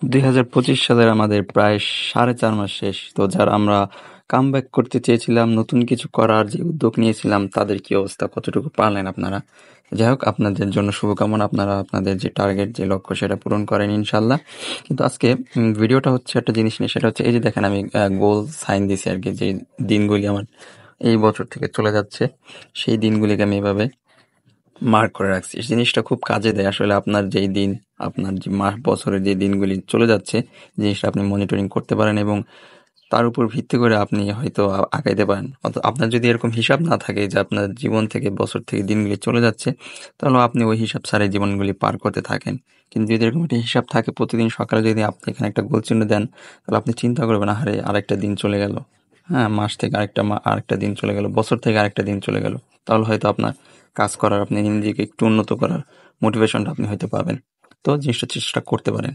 2025 সালের আমাদের প্রায় 4.5 মাস শেষ। তো যারা আমরা কামব্যাক করতে চেয়েছিলাম, নতুন কিছু করার যে উদ্যোগ নিয়েছিলাম, তাদের কি অবস্থা, কতটুকু পারলেন আপনারা? যাই হোক, আপনাদের জন্য শুভকামনা। আপনারা আপনাদের যে টার্গেট, যে লক্ষ্য, সেটা পূরণ করেন ইনশাল্লাহ। কিন্তু আজকে ভিডিওটা হচ্ছে একটা জিনিস নিয়ে, সেটা হচ্ছে এই যে দেখেন, আমি গোল সাইন দিছি আর কি, যে দিনগুলি আমার এই বছর থেকে চলে যাচ্ছে, সেই দিনগুলিকে আমি এভাবে মার্ক করে রাখছি। জিনিসটা খুব কাজে দেয় আসলে। আপনার যেই দিন, আপনার যে মাস, বছরের যে দিনগুলি চলে যাচ্ছে, জিনিসটা আপনি মনিটরিং করতে পারেন এবং তার উপর ভিত্তি করে আপনি হয়তো আগাইতে পারেন। আপনার যদি এরকম হিসাব না থাকে যে আপনার জীবন থেকে, বছর থেকে দিনগুলি চলে যাচ্ছে, তাহলে আপনি ওই হিসাব ছাড়াই জীবনগুলি পার করতে থাকেন। কিন্তু যদি এরকম একটা হিসাব থাকে, প্রতিদিন সকালে যদি আপনি এখানে একটা গোল চিহ্ন দেন, তাহলে আপনি চিন্তা করবেন, আরে আরেকটা দিন চলে গেল, হ্যাঁ, মাস থেকে আরেকটা দিন চলে গেল, বছর থেকে আরেকটা দিন চলে গেল। তাহলে হয়তো আপনার কাজ করার, আপনি নিজেকে একটু উন্নত করার মোটিভেশনটা আপনি হয়তো পাবেন। তো জিনিসটা চেষ্টা করতে পারেন।